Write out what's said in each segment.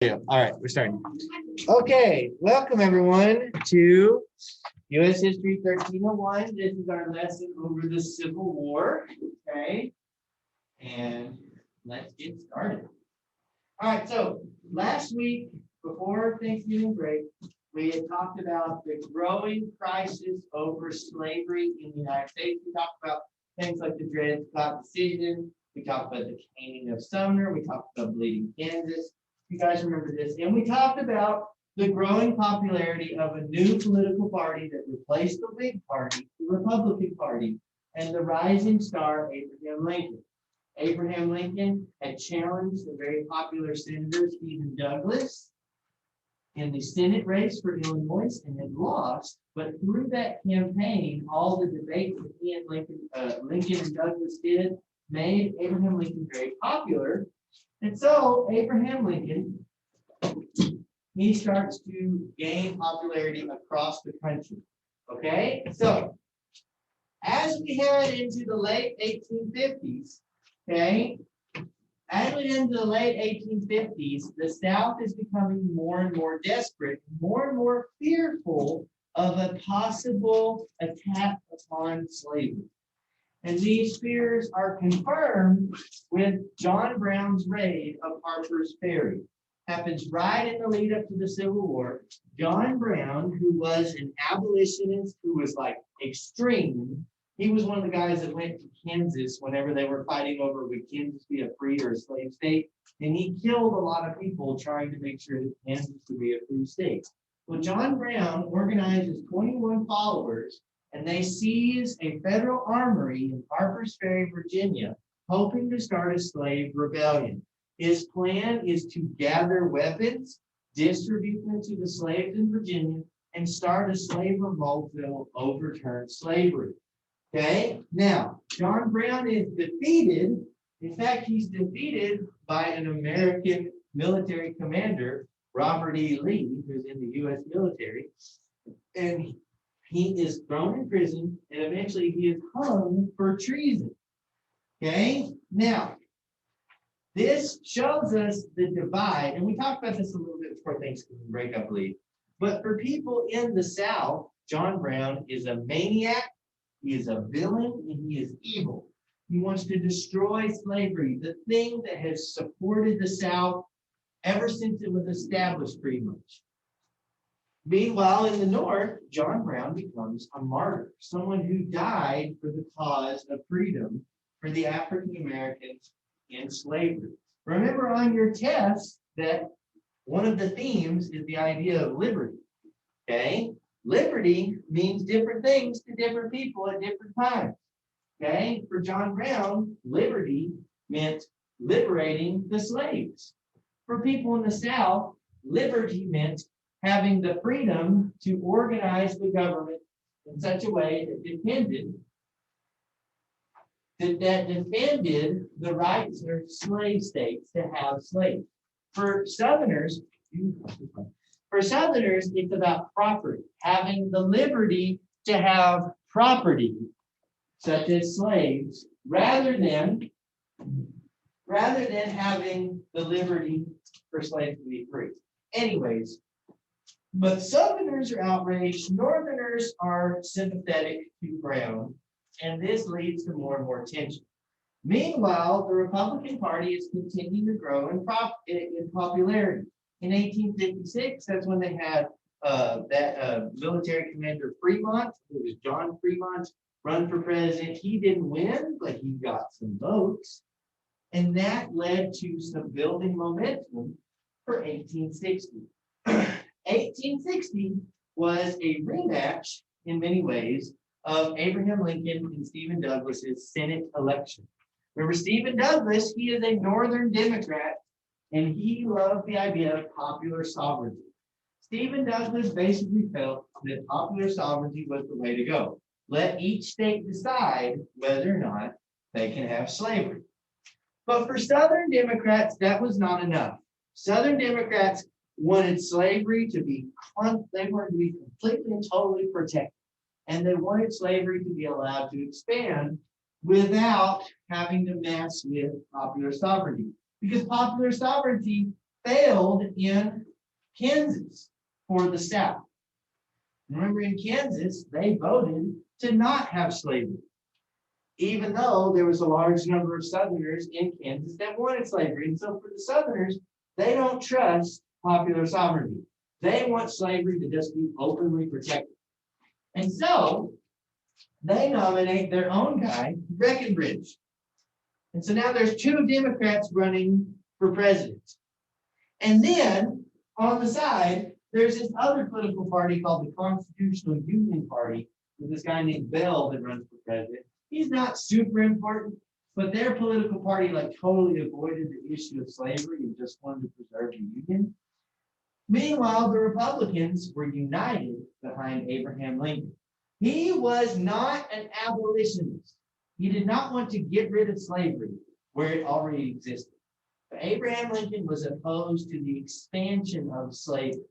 Two. All right, we're starting. Okay, welcome everyone to U.S. History 1301. This is our lesson over the Civil War. Okay, and let's get started. All right, so last week, before Thanksgiving break, we had talked about the growing crisis over slavery in the United States. We talked about things like the Dred Scott decision. We talked about the caning of Sumter. We talked about bleeding Kansas. You guys remember this. And we talked about the growing popularity of a new political party that replaced the Whig Party, the Republican Party, and the rising star, Abraham Lincoln. Abraham Lincoln had challenged the very popular Senator Stephen Douglas in the Senate race for Illinois and had lost. But through that campaign, all the debates that he and Lincoln and Douglas did made Abraham Lincoln very popular. And so Abraham Lincoln, he starts to gain popularity across the country. Okay, so as we head into the late 1850s, okay, as we head into the late 1850s, the South is becoming more and more desperate, more and more fearful of a possible attack upon slavery. And these fears are confirmed with John Brown's raid of Harper's Ferry. Happens right in the lead up to the Civil War. John Brown, who was an abolitionist, who was like extreme, he was one of the guys that went to Kansas whenever they were fighting over would Kansas be a free or a slave state. And he killed a lot of people trying to make sure that Kansas would be a free state. Well, John Brown organizes 21 followers, and they seize a federal armory in Harper's Ferry, Virginia, hoping to start a slave rebellion. His plan is to gather weapons, distribute them to the slaves in Virginia, and start a slave revolt that will overturn slavery. Okay, now, John Brown is defeated. In fact, he's defeated by an American military commander, Robert E. Lee, who's in the U.S. military, and he is thrown in prison, and eventually he is hung for treason. Okay, now, this shows us the divide, and we talked about this a little bit before Thanksgiving break, I believe. But for people in the South, John Brown is a maniac, he is a villain, and he is evil. He wants to destroy slavery, the thing that has supported the South ever since it was established, pretty much. Meanwhile, in the North, John Brown becomes a martyr, someone who died for the cause of freedom for the African Americans in slavery. Remember on your test that one of the themes is the idea of liberty. Okay, liberty means different things to different people at different times. Okay, for John Brown, liberty meant liberating the slaves. For people in the South, liberty meant having the freedom to organize the government in such a way that defended the rights of slave states to have slaves. For Southerners, it's about property, having the liberty to have property, such as slaves, rather than having the liberty for slaves to be free. Anyways, but Southerners are outraged, Northerners are sympathetic to Brown, and this leads to more and more tension. Meanwhile, the Republican Party is continuing to grow in popularity. In 1856, that's when they had military commander Fremont. It was John Fremont run for president. He didn't win, but he got some votes. And that led to some building momentum for 1860. 1860 was a rematch, in many ways, of Abraham Lincoln and Stephen Douglas's Senate election. Remember, Stephen Douglas, he is a Northern Democrat, and he loved the idea of popular sovereignty. Stephen Douglas basically felt that popular sovereignty was the way to go. Let each state decide whether or not they can have slavery. But for Southern Democrats, that was not enough. Southern Democrats wanted slavery to be completely and totally protected. And they wanted slavery to be allowed to expand without having to mess with popular sovereignty. Because popular sovereignty failed in Kansas for the South. Remember, in Kansas, they voted to not have slavery, even though there was a large number of Southerners in Kansas that wanted slavery. And so for the Southerners, they don't trust popular sovereignty. They want slavery to just be openly protected. And so they nominate their own guy, Breckinridge. And so now there's two Democrats running for president. And then on the side, there's this other political party called the Constitutional Union Party with this guy named Bell that runs for president. He's not super important, but their political party like totally avoided the issue of slavery and just wanted to preserve the Union. Meanwhile, the Republicans were united behind Abraham Lincoln. He was not an abolitionist. He did not want to get rid of slavery where it already existed. But Abraham Lincoln was opposed to the expansion of slavery.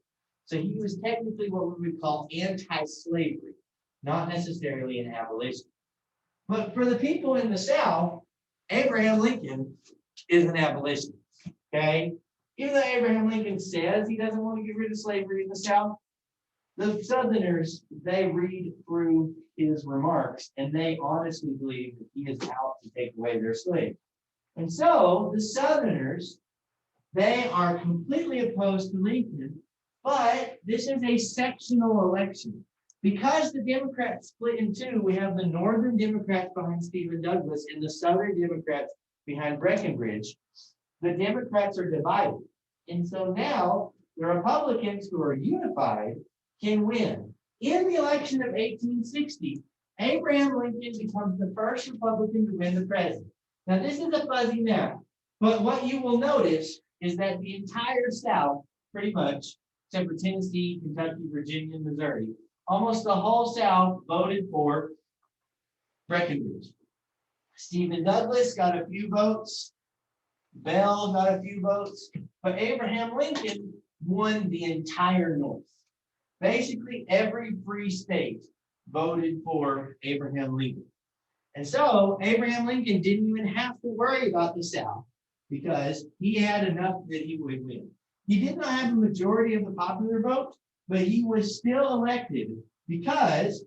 So he was technically what we would call anti-slavery, not necessarily an abolitionist. But for the people in the South, Abraham Lincoln is an abolitionist, okay? Even though Abraham Lincoln says he doesn't want to get rid of slavery in the South, the Southerners, they read through his remarks and they honestly believe that he is out to take away their slaves. And so the Southerners, they are completely opposed to Lincoln, but this is a sectional election. Because the Democrats split in two, we have the Northern Democrats behind Stephen Douglas and the Southern Democrats behind Breckinridge. The Democrats are divided. And so now the Republicans who are unified can win. In the election of 1860, Abraham Lincoln becomes the first Republican to win the presidency. Now, this is a fuzzy map, but what you will notice is that the entire South, pretty much, except for Tennessee, Kentucky, Virginia, and Missouri, almost the whole South voted for Breckinridge. Stephen Douglas got a few votes. Bell got a few votes. But Abraham Lincoln won the entire North. Basically, every free state voted for Abraham Lincoln. And so Abraham Lincoln didn't even have to worry about the South because he had enough that he would win. He did not have a majority of the popular vote, but he was still elected because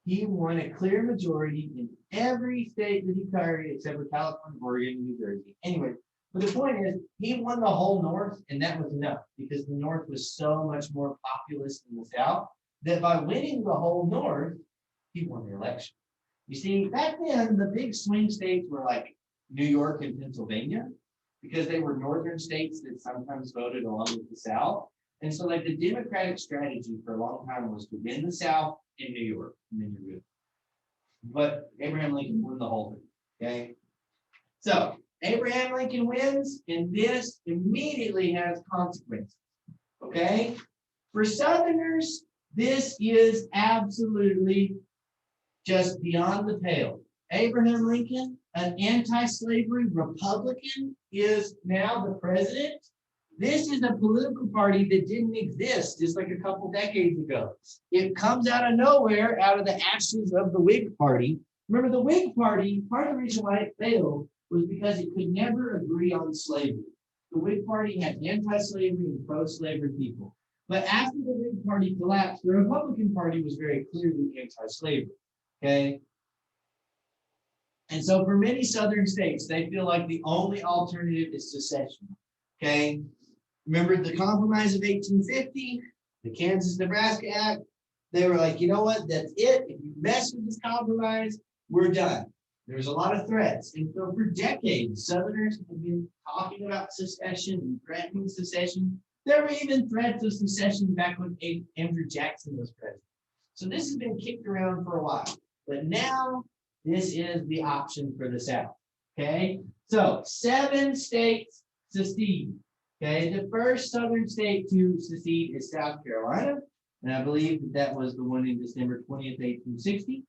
he won a clear majority in every state that he carried except for California, Oregon, and New Jersey. Anyway, but the point is, he won the whole North, and that was enough because the North was so much more populous than the South that by winning the whole North, he won the election. You see, back then, the big swing states were like New York and Pennsylvania because they were northern states that sometimes voted along with the South. And so like the Democratic strategy for a long time was to win the South in New York, and then you're good. But Abraham Lincoln won the whole thing, okay? So Abraham Lincoln wins, and this immediately has consequences, okay? For Southerners, this is absolutely just beyond the pale. Abraham Lincoln, an anti-slavery Republican, is now the president. This is a political party that didn't exist just like a couple decades ago. It comes out of nowhere, out of the ashes of the Whig Party. Remember, the Whig Party, part of the reason why it failed was because it could never agree on slavery. The Whig Party had anti-slavery and pro-slavery people. But after the Whig Party collapsed, the Republican Party was very clearly anti-slavery. Okay. And so for many Southern states, they feel like the only alternative is secession. Okay. Remember the Compromise of 1850, the Kansas-Nebraska Act? They were like, you know what? That's it. If you mess with this compromise, we're done. There's a lot of threats. And so for decades, Southerners have been talking about secession and threatening secession. There were even threats of secession back when Andrew Jackson was president. So this has been kicked around for a while. But now this is the option for the South. Okay, so 7 states secede. Okay, the first Southern state to secede is South Carolina, and I believe that was the one in December 20th, 1860.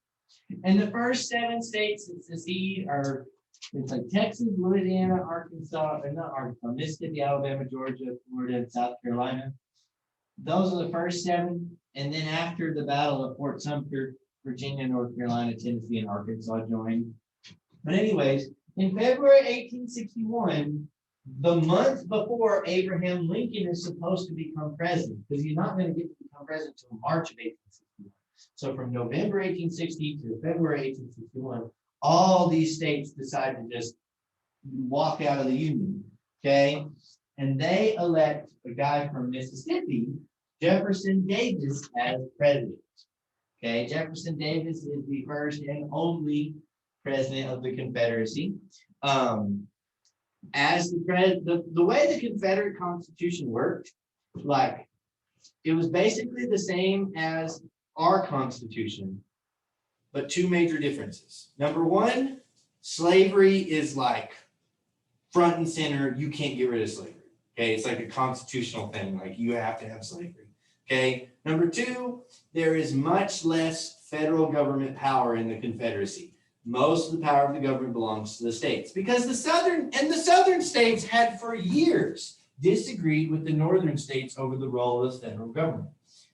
And the first 7 states that secede are it's like Texas, Louisiana, Arkansas, and not Arkansas, Mississippi, Alabama, Georgia, Florida, and South Carolina. Those are the first 7, and then after the Battle of Fort Sumter, Virginia, North Carolina, Tennessee, and Arkansas joined. But anyways, in February 1861, the month before Abraham Lincoln is supposed to become president, because he's not going to get to become president until March of 1861. So from November 1860 to February 1861, all these states decide to just walk out of the Union, okay? And they elect a guy from Mississippi, Jefferson Davis, as president. Okay, Jefferson Davis is the first and only president of the Confederacy. As the way the Confederate Constitution worked, like it was basically the same as our Constitution, but two major differences. Number one, slavery is like front and center. You can't get rid of slavery. Okay, it's like a constitutional thing. Like you have to have slavery. Okay. Number two, there is much less federal government power in the Confederacy. Most of the power of the government belongs to the states because the southern states had for years disagreed with the northern states over the role of the federal government.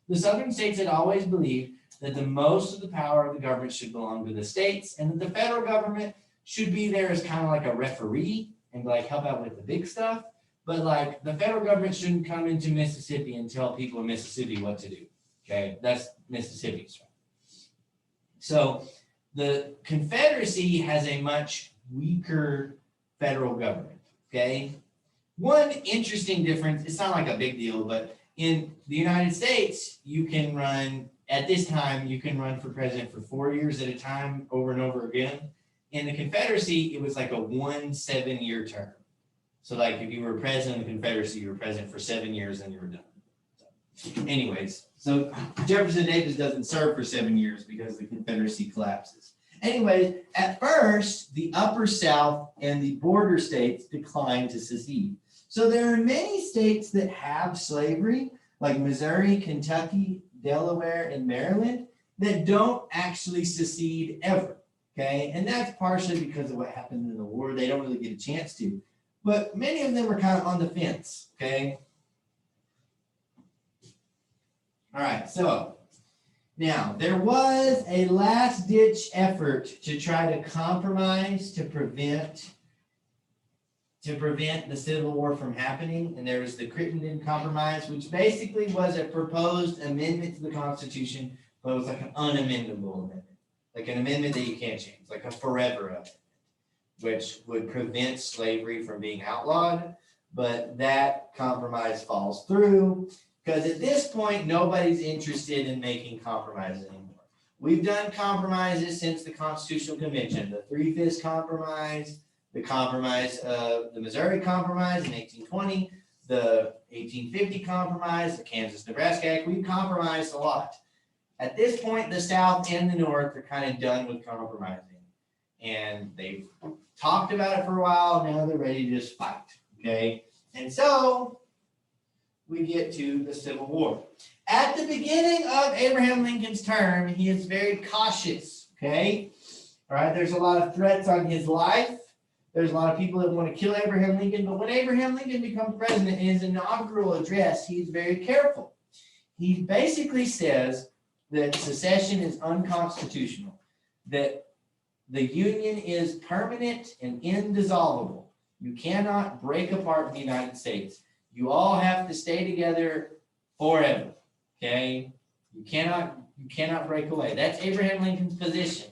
The southern states had always believed that the most of the power of the government should belong to the states and that the federal government should be there as kind of like a referee and like help out with the big stuff. But like the federal government shouldn't come into Mississippi and tell people in Mississippi what to do. Okay, that's Mississippi's right. So the Confederacy has a much weaker federal government. Okay, one interesting difference, it's not like a big deal, but in the United States, you can run, at this time, you can run for president for 4 years at a time over and over again. In the Confederacy, it was like a 7-year term. So like if you were president of the Confederacy, you were president for 7 years and you were done. So anyways, so Jefferson Davis doesn't serve for 7 years because the Confederacy collapses. Anyways, at first, the Upper South and the border states declined to secede. So there are many states that have slavery, like Missouri, Kentucky, Delaware, and Maryland, that don't actually secede ever. Okay, and that's partially because of what happened in the war. They don't really get a chance to. But many of them are kind of on the fence, okay? All right, so now there was a last-ditch effort to try to compromise to prevent the Civil War from happening, and there was the Crittenden Compromise, which basically was a proposed amendment to the Constitution, but it was like an unamendable amendment, like an amendment that you can't change, like a forever amendment, which would prevent slavery from being outlawed, but that compromise falls through because at this point, nobody's interested in making compromises anymore. We've done compromises since the Constitutional Convention, the 3/5 Compromise, the compromise of the Missouri Compromise in 1820, the 1850 Compromise, the Kansas-Nebraska Act. We've compromised a lot. At this point, the South and the North are kind of done with compromising. And they've talked about it for a while. Now they're ready to just fight. Okay. And so we get to the Civil War. At the beginning of Abraham Lincoln's term, he is very cautious. Okay. All right. There's a lot of threats on his life. There's a lot of people that want to kill Abraham Lincoln. But when Abraham Lincoln becomes president in his inaugural address, he's very careful. He basically says that secession is unconstitutional, that the Union is permanent and indissoluble. You cannot break apart the United States. You all have to stay together forever. Okay? You cannot break away. That's Abraham Lincoln's position.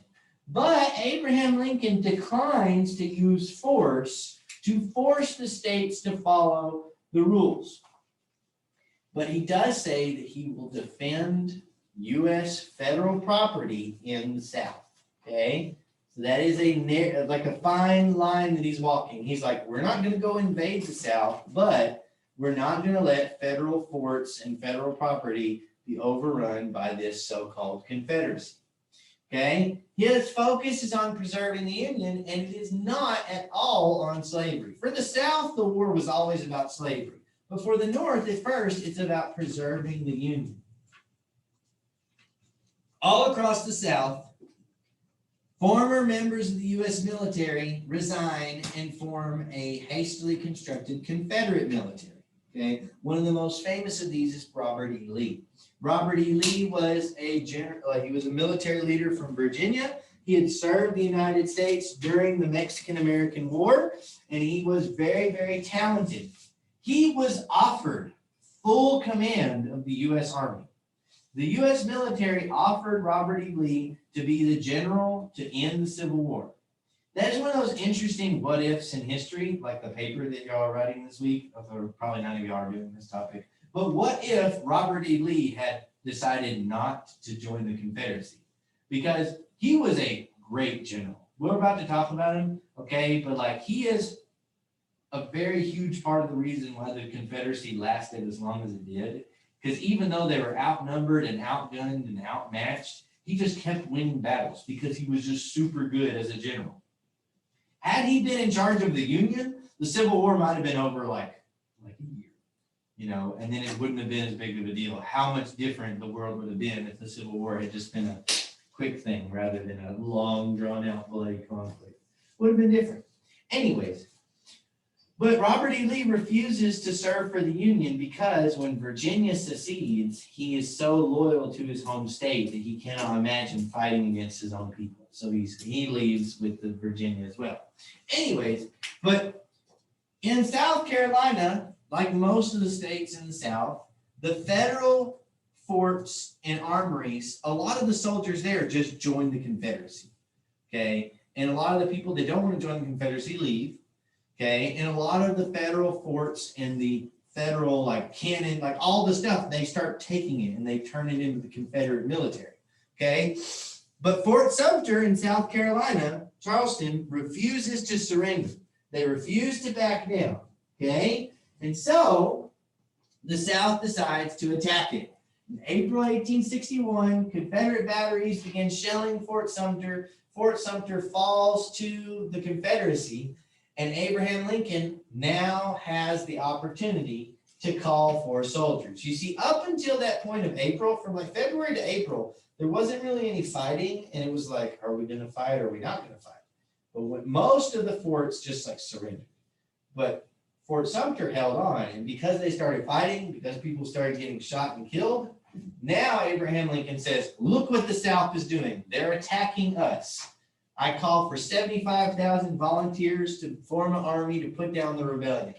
But Abraham Lincoln declines to use force to force the states to follow the rules. But he does say that he will defend U.S. federal property in the South. Okay? So that is like a fine line that he's walking. He's like, we're not going to go invade the South, but we're not going to let federal forts and federal property be overrun by this so-called Confederacy. Okay? His focus is on preserving the Union, and it is not at all on slavery. For the South, the war was always about slavery. But for the North, at first, it's about preserving the Union. All across the South, former members of the U.S. military resign and form a hastily constructed Confederate military. Okay? One of the most famous of these is Robert E. Lee. Robert E. Lee was he was a military leader from Virginia. He had served the United States during the Mexican-American War, and he was very, very talented. He was offered full command of the U.S. Army. The U.S. military offered Robert E. Lee to be the general to end the Civil War. That is one of those interesting what ifs in history, like the paper that y'all are writing this week, although probably none of y'all are doing this topic. But what if Robert E. Lee had decided not to join the Confederacy? Because he was a great general. We're about to talk about him, okay? But like he is a very huge part of the reason why the Confederacy lasted as long as it did. Because even though they were outnumbered and outgunned and outmatched, he just kept winning battles because he was just super good as a general. Had he been in charge of the Union, the Civil War might have been over like a year, you know, and then it wouldn't have been as big of a deal. How much different the world would have been if the Civil War had just been a quick thing rather than a long, drawn-out bloody conflict. Would have been different. Anyways, but Robert E. Lee refuses to serve for the Union because when Virginia secedes, he is so loyal to his home state that he cannot imagine fighting against his own people. So he leaves with the Virginia as well. Anyways, but in South Carolina, like most of the states in the South, the federal forts and armories, a lot of the soldiers there just joined the Confederacy, okay? And a lot of the people that don't want to join the Confederacy leave, okay? And a lot of the federal forts and the federal like cannon, like all the stuff, they start taking it and they turn it into the Confederate military, okay? But Fort Sumter in South Carolina, Charleston, refuses to surrender. They refuse to back down, okay? And so the South decides to attack it. In April 1861, Confederate batteries begin shelling Fort Sumter. Fort Sumter falls to the Confederacy, and Abraham Lincoln now has the opportunity to call for soldiers. You see, up until that point of April, from like February to April, there wasn't really any fighting, and it was like, are we going to fight or are we not going to fight? But most of the forts just like surrendered. But Fort Sumter held on, and because they started fighting, because people started getting shot and killed, now Abraham Lincoln says, look what the South is doing. They're attacking us. I call for 75,000 volunteers to form an army to put down the rebellion.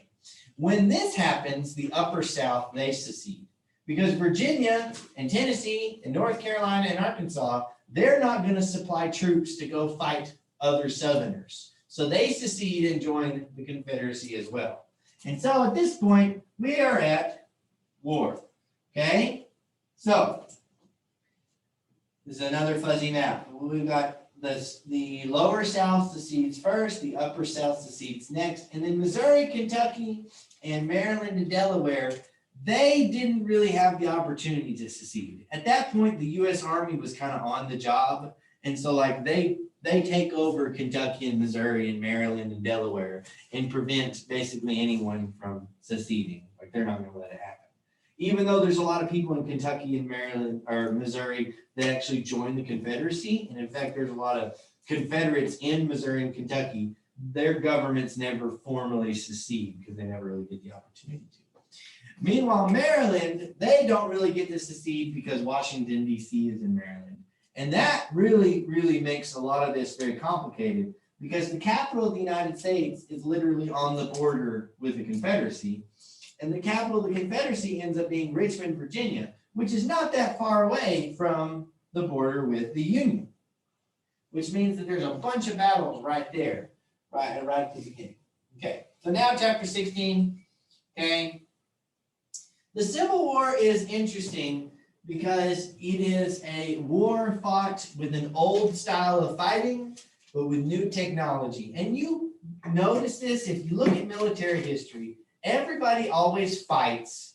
When this happens, the Upper South, they secede. Because Virginia and Tennessee and North Carolina and Arkansas, they're not going to supply troops to go fight other Southerners. So they secede and join the Confederacy as well. And so at this point, we are at war. Okay? So, this is another fuzzy map. We've got the lower South secedes first, the upper South secedes next, and then Missouri, Kentucky, and Maryland and Delaware, they didn't really have the opportunity to secede. At that point, the U.S. Army was kind of on the job, and so like they take over Kentucky and Missouri and Maryland and Delaware and prevent basically anyone from seceding. Like they're not going to let it happen. Even though there's a lot of people in Kentucky and Maryland or Missouri that actually joined the Confederacy, and in fact, there's a lot of Confederates in Missouri and Kentucky, their governments never formally secede because they never really get the opportunity to. Meanwhile, Maryland, they don't really get to secede because Washington, D.C. is in Maryland. And that really, really makes a lot of this very complicated because the capital of the United States is literally on the border with the Confederacy. And the capital of the Confederacy ends up being Richmond, Virginia, which is not that far away from the border with the Union, which means that there's a bunch of battles right there, right at the beginning. Okay, so now chapter 16, okay. The Civil War is interesting because it is a war fought with an old style of fighting, but with new technology. And you notice this if you look at military history. Everybody always fights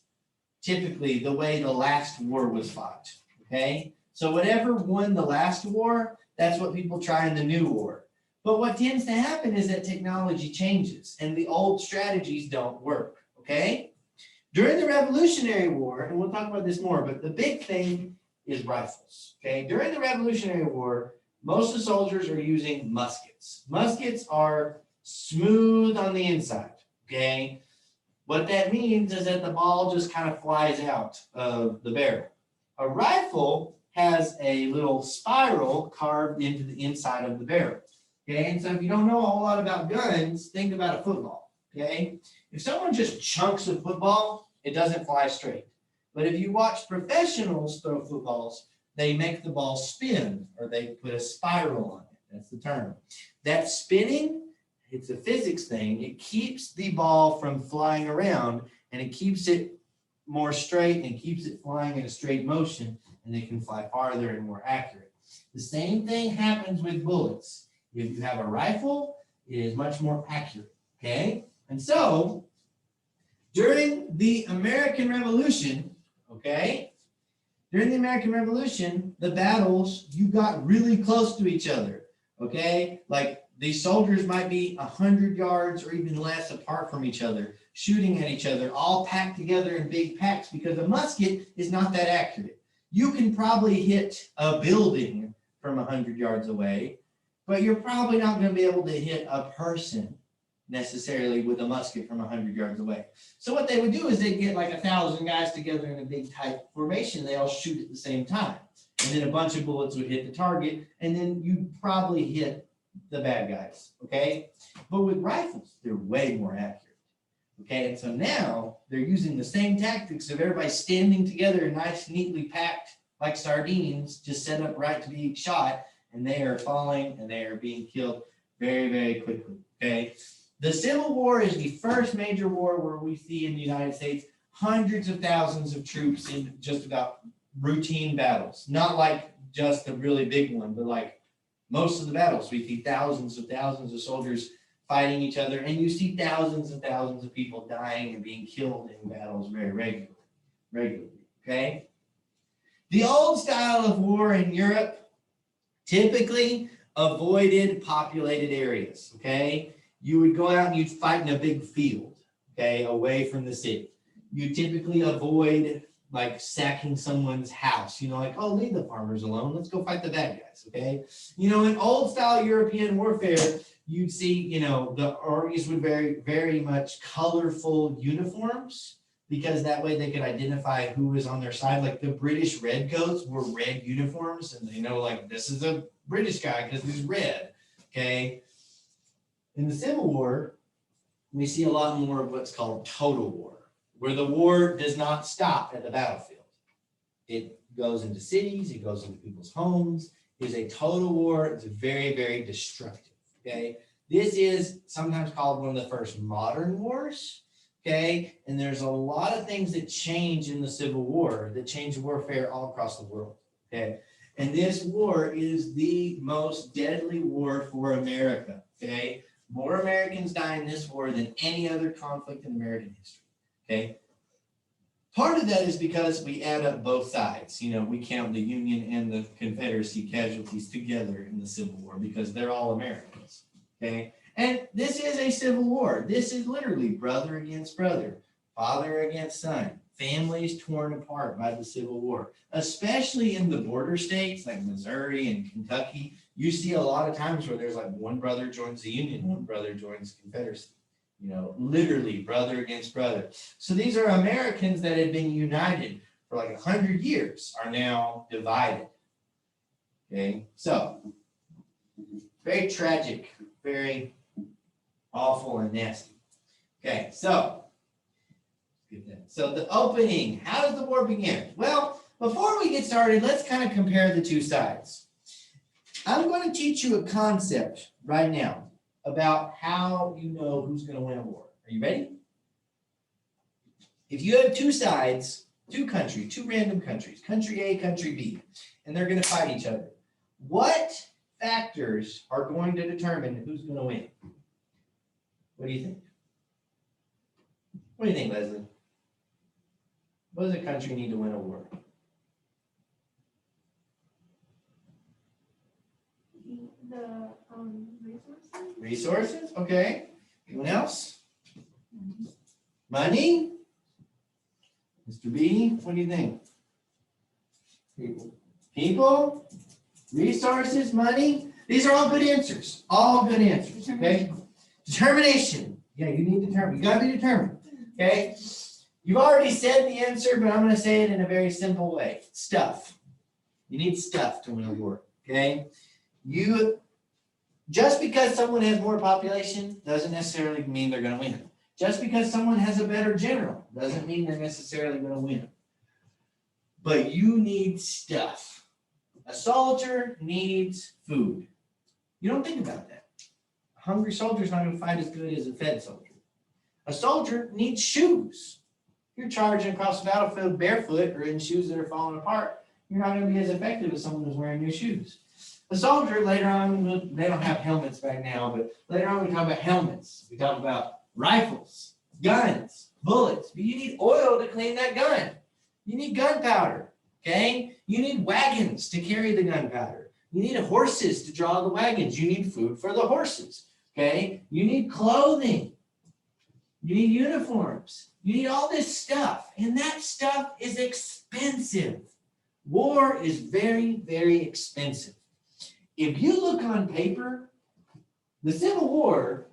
typically the way the last war was fought, okay? So whatever won the last war, that's what people try in the new war. But what tends to happen is that technology changes and the old strategies don't work, okay? During the Revolutionary War, and we'll talk about this more, but the big thing is rifles, okay? During the Revolutionary War, most of the soldiers are using muskets. Muskets are smooth on the inside, okay? What that means is that the ball just kind of flies out of the barrel. A rifle has a little spiral carved into the inside of the barrel. Okay, and so if you don't know a whole lot about guns, think about a football. Okay, if someone just chunks a football, it doesn't fly straight. But if you watch professionals throw footballs, they make the ball spin, or they put a spiral on it. That's the term. That spinning, it's a physics thing. It keeps the ball from flying around, and it keeps it more straight and keeps it flying in a straight motion, and they can fly farther and more accurate. The same thing happens with bullets. If you have a rifle, it is much more accurate, okay? And so, during the American Revolution, okay, during the American Revolution, the battles, you got really close to each other, okay? Like, these soldiers might be 100 yards or even less apart from each other, shooting at each other, all packed together in big packs, because a musket is not that accurate. You can probably hit a building from 100 yards away, but you're probably not going to be able to hit a person necessarily with a musket from 100 yards away. So what they would do is they'd get like 1,000 guys together in a big tight formation. They all shoot at the same time. And then a bunch of bullets would hit the target, and then you'd probably hit the bad guys, okay? But with rifles, they're way more accurate. Okay, and so now they're using the same tactics of everybody standing together, nice, neatly packed like sardines, just set up right to be shot, and they are falling and they are being killed very, very quickly. Okay, the Civil War is the first major war where we see in the United States hundreds of thousands of troops in just about routine battles, not like just the really big one, but like most of the battles, we see thousands of soldiers fighting each other, and you see thousands and thousands of people dying and being killed in battles very regularly, okay? The old style of war in Europe typically avoided populated areas, okay? You would go out and you'd fight in a big field, okay, away from the city. You typically avoid like sacking someone's house, you know, like, oh, leave the farmers alone, let's go fight the bad guys, okay? You know, in old style European warfare, you'd see, you know, the armies would very, very much colorful uniforms, because that way they could identify who was on their side. Like the British redcoats wore red uniforms, and they know, like, this is a British guy because he's red, okay? In the Civil War, we see a lot more of what's called total war, where the war does not stop at the battlefield. It goes into cities, it goes into people's homes. It's a total war. It's very, very destructive. Okay, this is sometimes called one of the first modern wars. Okay, and there's a lot of things that change in the Civil War, that change warfare all across the world. Okay, and this war is the most deadly war for America. Okay, more Americans die in this war than any other conflict in American history. Okay, part of that is because we add up both sides. You know, we count the Union and the Confederacy casualties together in the Civil War because they're all Americans, okay? And this is a civil war. This is literally brother against brother, father against son, families torn apart by the Civil War. Especially in the border states like Missouri and Kentucky, you see a lot of times where there's like one brother joins the Union, one brother joins the Confederacy. You know, literally brother against brother. So these are Americans that had been united for like 100 years are now divided. Okay, so very tragic, very awful and nasty. Okay, so the opening, how does the war begin? Well, before we get started, let's kind of compare the two sides. I'm going to teach you a concept right now about how you know who's going to win a war. Are you ready? If you have two sides, two countries, two random countries, country A, country B, and they're going to fight each other, what factors are going to determine who's going to win? What do you think? What do you think, Leslie? What does a country need to win a war? The resources. Resources, okay. Anyone else? Money? Mr. B, what do you think? People? Resources, money? These are all good answers. All good answers, okay? Determination. Yeah, you need to determine. You got to be determined, okay? You've already said the answer, but I'm going to say it in a very simple way. Stuff. You need stuff to win a war, okay? Just because someone has more population doesn't necessarily mean they're going to win. Just because someone has a better general doesn't mean they're necessarily going to win. But you need stuff. A soldier needs food. You don't think about that. A hungry soldier's not going to fight as good as a fed soldier. A soldier needs shoes. You're charging across the battlefield barefoot or in shoes that are falling apart. You're not going to be as effective as someone who's wearing new shoes. A soldier, later on, they don't have helmets back now, but later on we talk about helmets. We talk about rifles, guns, bullets. But you need oil to clean that gun. You need gunpowder, okay? You need wagons to carry the gunpowder. You need horses to draw the wagons. You need food for the horses, okay? You need clothing. You need uniforms. You need all this stuff, and that stuff is expensive. War is very, very expensive. If you look on paper, the Civil War,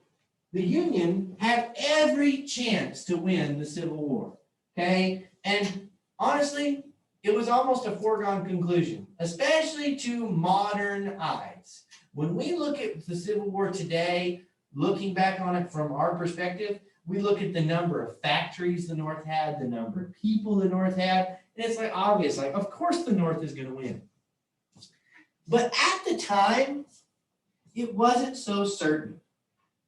the Union had every chance to win the Civil War, okay? And honestly, it was almost a foregone conclusion, especially to modern eyes. When we look at the Civil War today, looking back on it from our perspective, we look at the number of factories the North had, the number of people the North had, and it's like obvious, like, of course the North is going to win. But at the time, it wasn't so certain,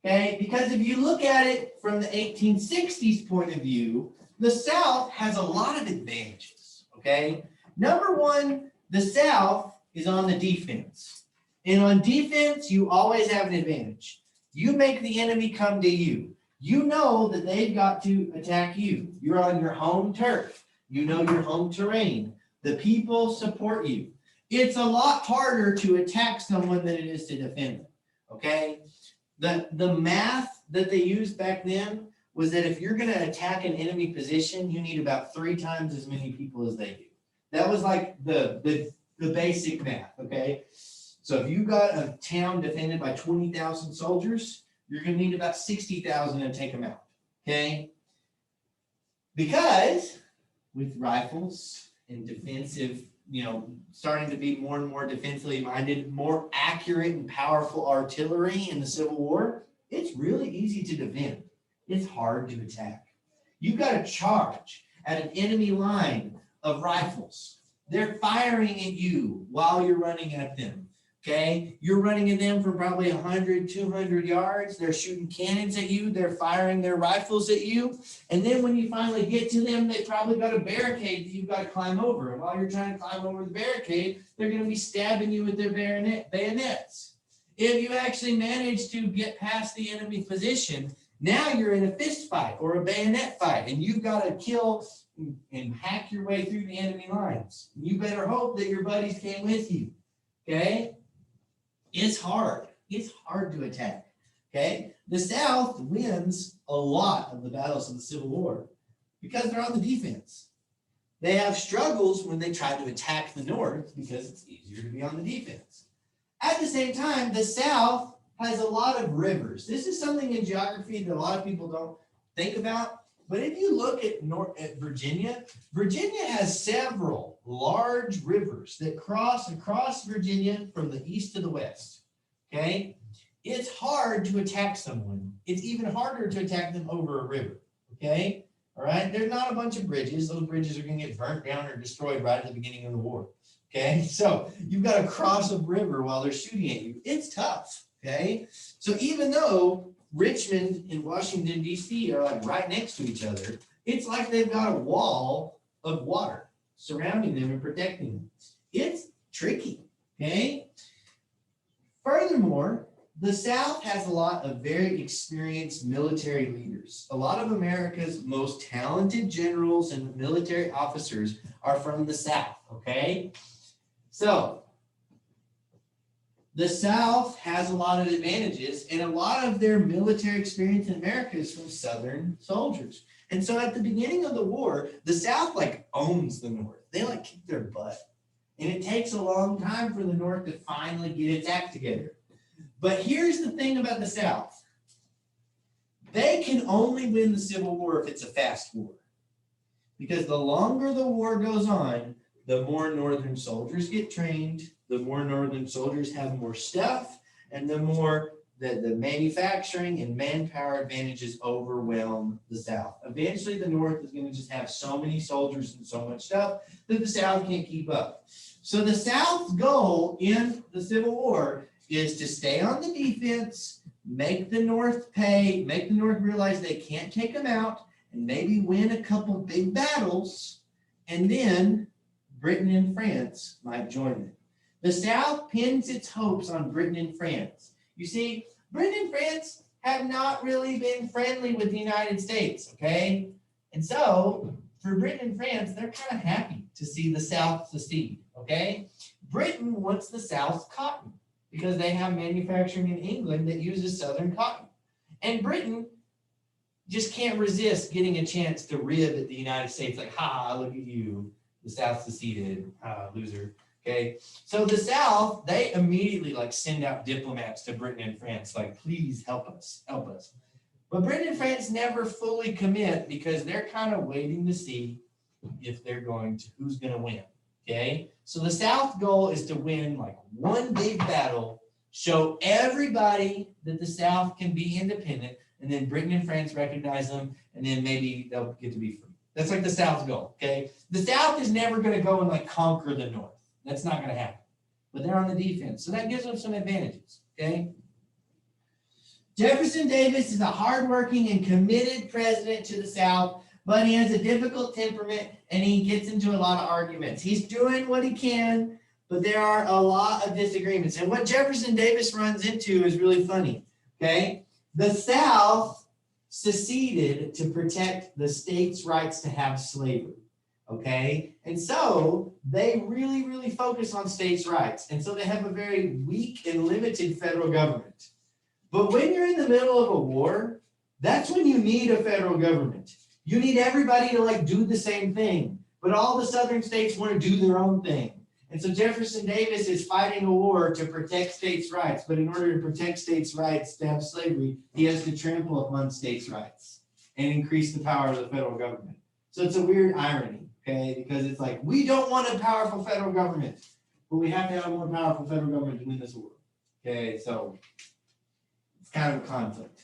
okay? Because if you look at it from the 1860s point of view, the South has a lot of advantages, okay? Number one, the South is on the defense. And on defense, you always have an advantage. You make the enemy come to you. You know that they've got to attack you. You're on your home turf. You know your home terrain. The people support you. It's a lot harder to attack someone than it is to defend them, okay? The math that they used back then was that if you're going to attack an enemy position, you need about 3 times as many people as they do. That was like the basic math, okay? So if you got a town defended by 20,000 soldiers, you're going to need about 60,000 to take them out, okay? Because with rifles and defensive, starting to be more and more defensively minded, more accurate and powerful artillery in the Civil War, it's really easy to defend. It's hard to attack. You've got to charge at an enemy line of rifles. They're firing at you while you're running at them. Okay, you're running at them from probably 100, 200 yards. They're shooting cannons at you. They're firing their rifles at you. And then when you finally get to them, they probably got a barricade that you've got to climb over. And while you're trying to climb over the barricade, they're going to be stabbing you with their bayonets. If you actually manage to get past the enemy position, now you're in a fist fight or a bayonet fight, and you've got to kill and hack your way through the enemy lines. You better hope that your buddies came with you. Okay? It's hard. It's hard to attack. Okay? The South wins a lot of the battles of the Civil War because they're on the defense. They have struggles when they try to attack the North because it's easier to be on the defense. At the same time, the South has a lot of rivers. This is something in geography that a lot of people don't think about. But if you look at Virginia, Virginia has several large rivers that cross across Virginia from the east to the west, okay? It's hard to attack someone. It's even harder to attack them over a river, okay? All right, there's not a bunch of bridges. Those bridges are going to get burnt down or destroyed right at the beginning of the war, okay? So you've got to cross a river while they're shooting at you. It's tough, okay? So even though Richmond and Washington, D.C. are like right next to each other, it's like they've got a wall of water surrounding them and protecting them. It's tricky, okay? Furthermore, the South has a lot of very experienced military leaders. A lot of America's most talented generals and military officers are from the South, okay? So the South has a lot of advantages, and a lot of their military experience in America is from Southern soldiers. And so at the beginning of the war, the South owns the North. They kick their butt. And it takes a long time for the North to finally get its act together. But here's the thing about the South. They can only win the Civil War if it's a fast war. Because the longer the war goes on, the more Northern soldiers get trained, the more Northern soldiers have more stuff, and the more that the manufacturing and manpower advantages overwhelm the South. Eventually, the North is going to just have so many soldiers and so much stuff that the South can't keep up. So the South's goal in the Civil War is to stay on the defense, make the North pay, make the North realize they can't take them out, and maybe win a couple big battles, and then Britain and France might join them. The South pins its hopes on Britain and France. You see, Britain and France have not really been friendly with the United States, okay? And so, for Britain and France, they're kind of happy to see the South secede, okay? Britain wants the South's cotton because they have manufacturing in England that uses Southern cotton. And Britain just can't resist getting a chance to rib at the United States, like, ha, look at you, the South seceded, loser. Okay, so the South, they immediately like send out diplomats to Britain and France, like, please help us, help us. But Britain and France never fully commit because they're kind of waiting to see if they're going to, who's going to win. Okay, so the South goal is to win like one big battle, show everybody that the South can be independent, and then Britain and France recognize them, and then maybe they'll get to be free. That's like the South's goal. Okay, the South is never going to go and like conquer the North. That's not going to happen. But they're on the defense. So that gives them some advantages, okay? Jefferson Davis is a hardworking and committed president to the South, but he has a difficult temperament and he gets into a lot of arguments. He's doing what he can, but there are a lot of disagreements. And what Jefferson Davis runs into is really funny, okay? The South seceded to protect the states' rights to have slavery. Okay, and so they really, really focus on states' rights. And so they have a very weak and limited federal government. But when you're in the middle of a war, that's when you need a federal government. You need everybody to like do the same thing. But all the southern states want to do their own thing. And so Jefferson Davis is fighting a war to protect states' rights. But in order to protect states' rights to have slavery, he has to trample upon states' rights and increase the power of the federal government. So it's a weird irony. Okay, because it's like, we don't want a powerful federal government, but we have to have a more powerful federal government to win this war. Okay, so it's kind of a conflict.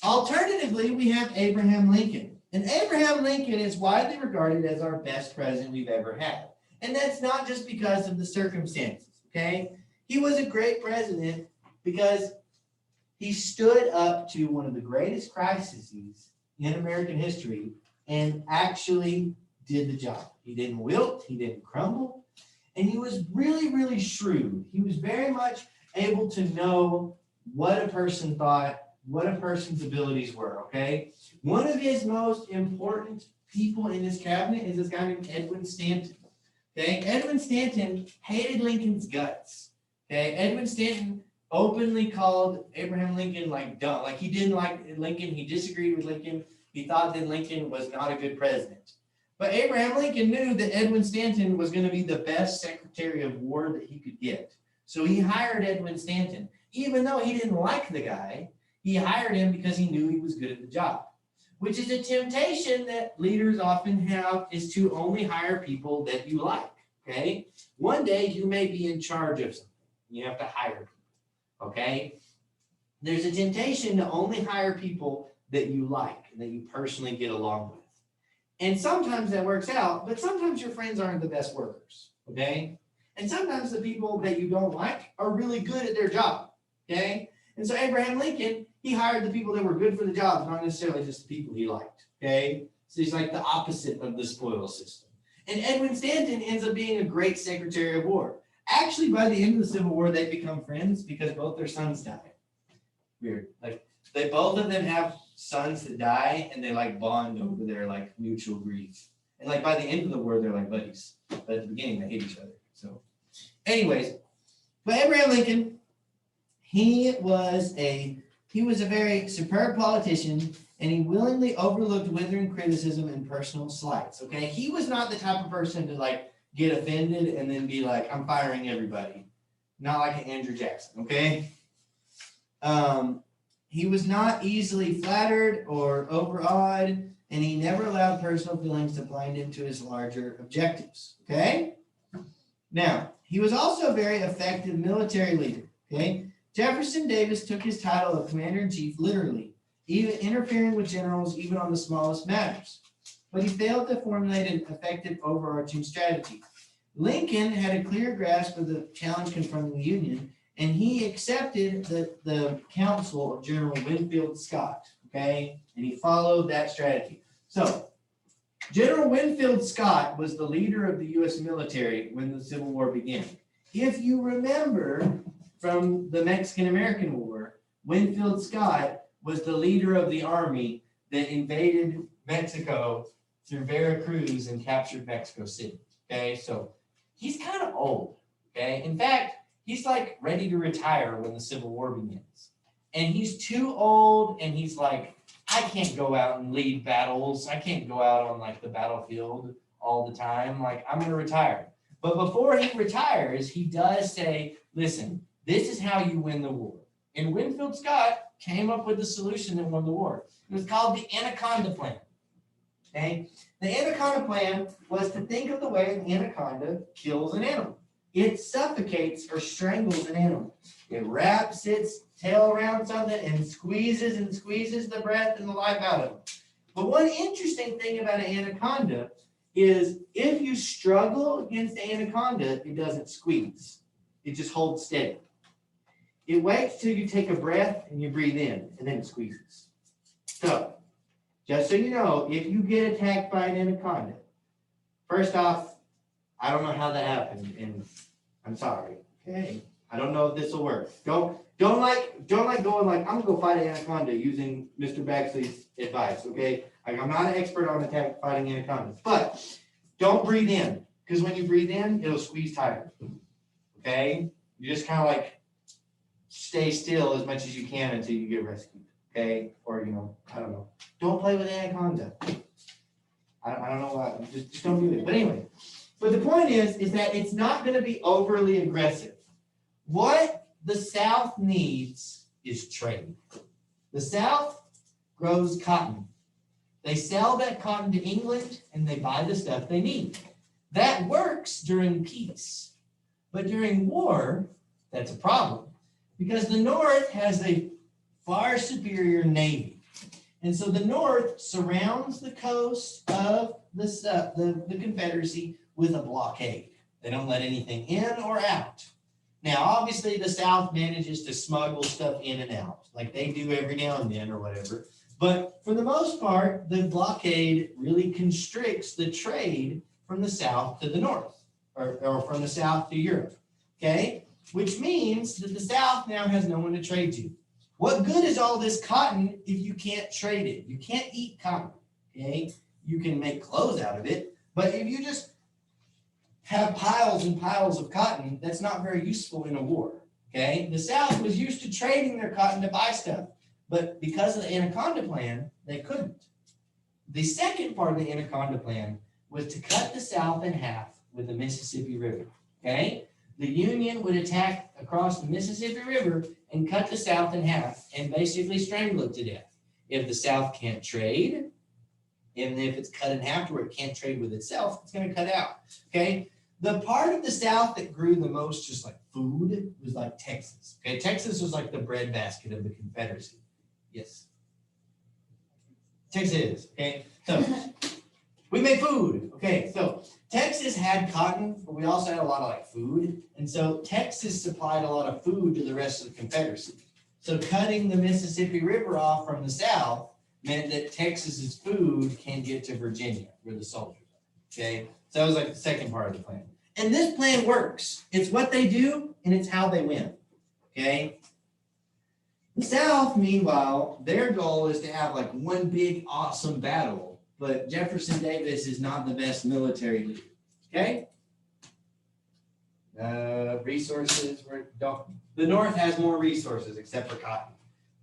Alternatively, we have Abraham Lincoln. And Abraham Lincoln is widely regarded as our best president we've ever had. And that's not just because of the circumstances, okay? He was a great president because he stood up to one of the greatest crises in American history and actually did the job. He didn't wilt, he didn't crumble, and he was really, really shrewd. He was very much able to know what a person thought, what a person's abilities were, okay? One of his most important people in his cabinet is this guy named Edwin Stampton, okay? Edwin Stampton hated Lincoln's guts, okay? Edwin Stampton openly called Abraham Lincoln like dumb, like he didn't like Lincoln, he disagreed with Lincoln. He thought that Lincoln was not a good president. But Abraham Lincoln knew that Edwin Stanton was going to be the best Secretary of War that he could get. So he hired Edwin Stanton. Even though he didn't like the guy, he hired him because he knew he was good at the job. Which is a temptation that leaders often have, is to only hire people that you like, okay? One day you may be in charge of something. You have to hire people, okay? There's a temptation to only hire people that you like, that you personally get along with. And sometimes that works out, but sometimes your friends aren't the best workers, okay? And sometimes the people that you don't like are really good at their job, okay? And so Abraham Lincoln, he hired the people that were good for the job, not necessarily just the people he liked, okay? So he's like the opposite of the spoil system. And Edwin Stanton ends up being a great Secretary of War. Actually, by the end of the Civil War, they become friends because both their sons die. Weird. Like, they both of them have sons that die, and they like bond over their like mutual grief. And like by the end of the war, they're like buddies. But at the beginning, they hate each other. So, anyways, but Abraham Lincoln, he was a very superb politician, and he willingly overlooked withering criticism and personal slights. Okay, he was not the type of person to like get offended and then be like, I'm firing everybody. Not like an Andrew Jackson. Okay. He was not easily flattered or overawed, and he never allowed personal feelings to blind him to his larger objectives. Okay? Now, he was also a very effective military leader. Okay? Jefferson Davis took his title of commander-in-chief literally, even interfering with generals even on the smallest matters. But he failed to formulate an effective overarching strategy. Lincoln had a clear grasp of the challenge confronting the Union, and he accepted the counsel of General Winfield Scott, okay? And he followed that strategy. So, General Winfield Scott was the leader of the U.S. military when the Civil War began. If you remember from the Mexican-American War, Winfield Scott was the leader of the army that invaded Mexico through Veracruz and captured Mexico City, okay? So, he's kind of old, okay? In fact, he's like ready to retire when the Civil War begins. And he's too old, and he's like, I can't go out and lead battles. I can't go out on like the battlefield all the time. Like, I'm gonna retire. But before he retires, he does say, listen, this is how you win the war. And Winfield Scott came up with the solution that won the war. It was called the Anaconda Plan. Okay? The Anaconda Plan was to think of the way an anaconda kills an animal. It suffocates or strangles an animal. It wraps its tail around something and squeezes the breath and the life out of it. But one interesting thing about an anaconda is if you struggle against the anaconda, it doesn't squeeze. It just holds steady. It waits till you take a breath and you breathe in, and then it squeezes. So, just so you know, if you get attacked by an anaconda, first off, I don't know how that happened, and I'm sorry. Okay, I don't know if this will work. Don't like going like I'm gonna go fight an anaconda using Mr. Baxley's advice. Okay, like, I'm not an expert on fighting anacondas, but don't breathe in, because when you breathe in, it'll squeeze tighter. Okay, you just kind of like stay still as much as you can until you get rescued. Okay, or I don't know. Don't play with anaconda. I don't know why. Just don't do it. But anyway, but the point is that it's not going to be overly aggressive. What the South needs is trade. The South grows cotton. They sell that cotton to England and they buy the stuff they need. That works during peace. But during war, that's a problem because the North has a far superior navy. And so the North surrounds the coast of the Confederacy with a blockade. They don't let anything in or out. Now, obviously, the South manages to smuggle stuff in and out, like they do every now and then or whatever. But for the most part, the blockade really constricts the trade from the South to the North, or from the South to Europe, okay? Which means that the South now has no one to trade to. What good is all this cotton if you can't trade it? You can't eat cotton, okay? You can make clothes out of it, but if you just have piles and piles of cotton, that's not very useful in a war, okay? The South was used to trading their cotton to buy stuff, but because of the Anaconda Plan, they couldn't. The second part of the Anaconda Plan was to cut the South in half with the Mississippi River, okay? The Union would attack across the Mississippi River and cut the South in half and basically strangle it to death. If the South can't trade, and if it's cut in half to where it can't trade with itself, it's going to cut out, okay? The part of the South that grew the most just like food was like Texas, okay? Texas was like the breadbasket of the Confederacy. Yes. Texas, okay? So we make food, okay? So Texas had cotton, but we also had a lot of like food. And so Texas supplied a lot of food to the rest of the Confederacy. So cutting the Mississippi River off from the South meant that Texas's food can't get to Virginia, where the soldiers are, okay? So that was like the second part of the plan. And this plan works. It's what they do, and it's how they win, okay? The South, meanwhile, their goal is to have like one big awesome battle, but Jefferson Davis is not the best military leader, okay? Resources, the North has more resources except for cotton,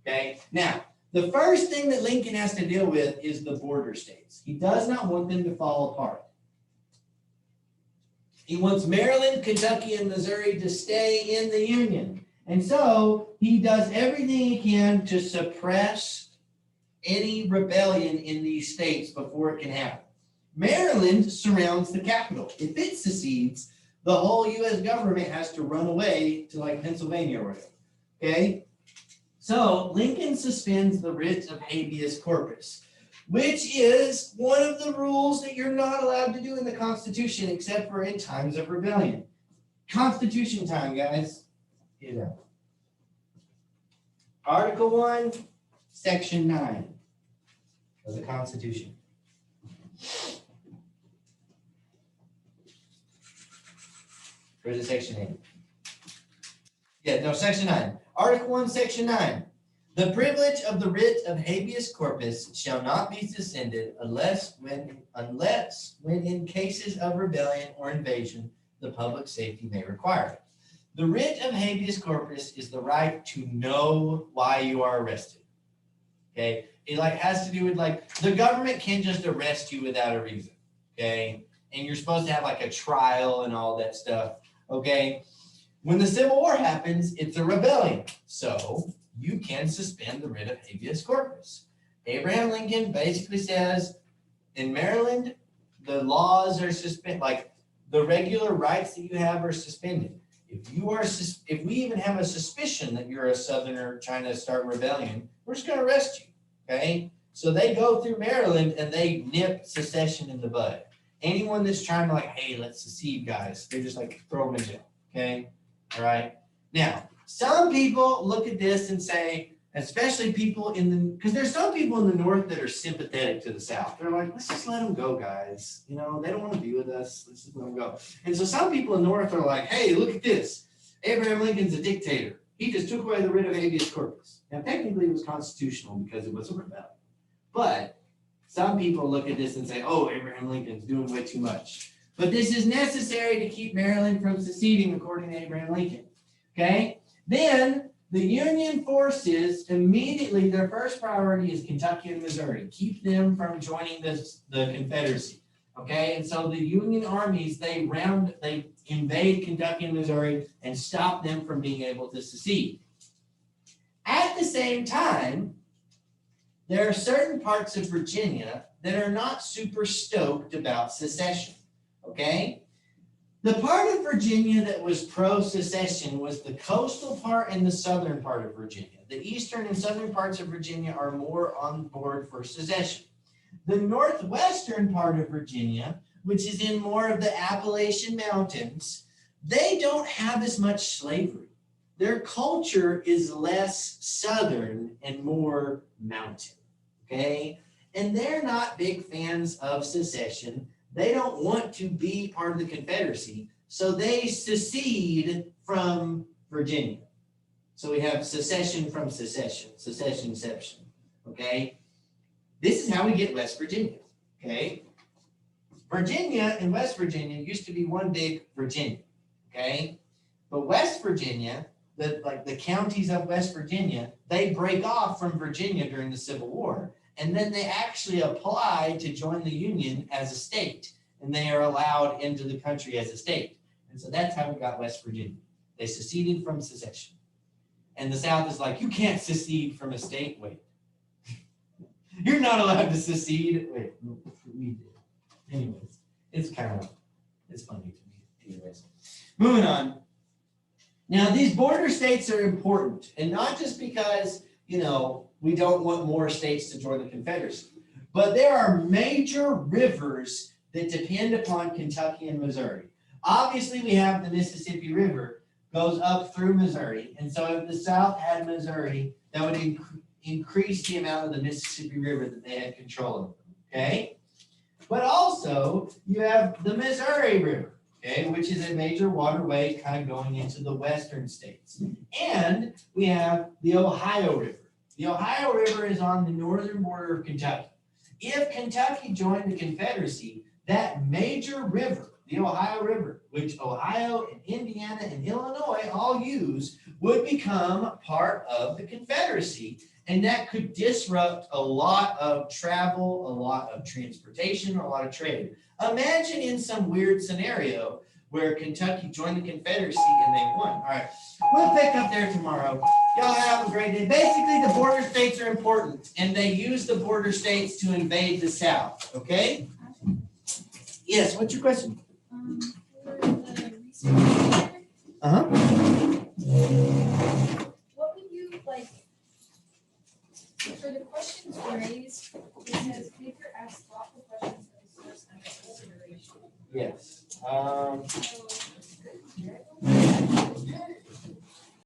okay? Now, the first thing that Lincoln has to deal with is the border states. He does not want them to fall apart. He wants Maryland, Kentucky, and Missouri to stay in the Union. And so he does everything he can to suppress any rebellion in these states before it can happen. Maryland surrounds the capital. If it secedes, the whole U.S. government has to run away to like Pennsylvania or whatever. Okay? So Lincoln suspends the writ of habeas corpus, which is one of the rules that you're not allowed to do in the Constitution except for in times of rebellion. Constitution time, guys. Get it out. Article 1, Section 9 of the Constitution. Or is it Section 8? Yeah, no, Section 9. Article 1, Section 9. The privilege of the writ of habeas corpus shall not be suspended unless when in cases of rebellion or invasion, the public safety may require it. The writ of habeas corpus is the right to know why you are arrested. Okay? It like has to do with like the government can't just arrest you without a reason. Okay? And you're supposed to have like a trial and all that stuff. Okay? When the Civil War happens, it's a rebellion. So you can suspend the writ of habeas corpus. Abraham Lincoln basically says in Maryland, the laws are suspended, like the regular rights that you have are suspended. If we even have a suspicion that you're a Southerner trying to start rebellion, we're just going to arrest you. Okay? So they go through Maryland and they nip secession in the bud. Anyone that's trying to like, hey, let's secede, guys, they just like throw them in jail. Okay? All right. Now, some people look at this and say, especially people because there's some people in the North that are sympathetic to the South. They're like, let's just let them go, guys. You know, they don't want to be with us. Let's just let them go. And so some people in the North are like, hey, look at this. Abraham Lincoln's a dictator. He just took away the writ of habeas corpus. Now, technically, it was constitutional because it was a rebellion. But some people look at this and say, oh, Abraham Lincoln's doing way too much. But this is necessary to keep Maryland from seceding, according to Abraham Lincoln. Okay? Then the Union forces immediately, their first priority is Kentucky and Missouri. Keep them from joining the Confederacy. Okay? And so the Union armies, they invade Kentucky and Missouri and stop them from being able to secede. At the same time, there are certain parts of Virginia that are not super stoked about secession. Okay? The part of Virginia that was pro-secession was the coastal part and the southern part of Virginia. The eastern and southern parts of Virginia are more on board for secession. The northwestern part of Virginia, which is in more of the Appalachian Mountains, they don't have as much slavery. Their culture is less southern and more mountain. Okay? And they're not big fans of secession. They don't want to be part of the Confederacy, so they secede from Virginia. So we have secession from secession, secessionception, okay? This is how we get West Virginia, okay? Virginia and West Virginia used to be one big Virginia, okay? But West Virginia, the counties of West Virginia, they break off from Virginia during the Civil War. And then they actually apply to join the Union as a state, and they are allowed into the country as a state. And so that's how we got West Virginia. They seceded from secession. And the South is like, you can't secede from a state. Wait. You're not allowed to secede. Wait, we did. Anyways, it's funny to me. Anyways, moving on. Now, these border states are important, and not just because, we don't want more states to join the Confederacy. But there are major rivers that depend upon Kentucky and Missouri. Obviously, we have the Mississippi River goes up through Missouri. And so if the South had Missouri, that would increase the amount of the Mississippi River that they had control over. Okay? But also, you have the Missouri River, okay, which is a major waterway kind of going into the western states. And we have the Ohio River. The Ohio River is on the northern border of Kentucky. If Kentucky joined the Confederacy, that major river, the Ohio River, which Ohio and Indiana and Illinois all use, would become part of the Confederacy. And that could disrupt a lot of travel, a lot of transportation, a lot of trade. Imagine in some weird scenario where Kentucky joined the Confederacy and they won. All right, we'll pick up there tomorrow. Y'all have a great day. Basically, the border states are important, and they use the border states to invade the South, okay? Yes, what's your question? For the research center, Uh-huh. what would you like, for the questions raised, it says paper asks thoughtful questions of the source under consideration. Yes. So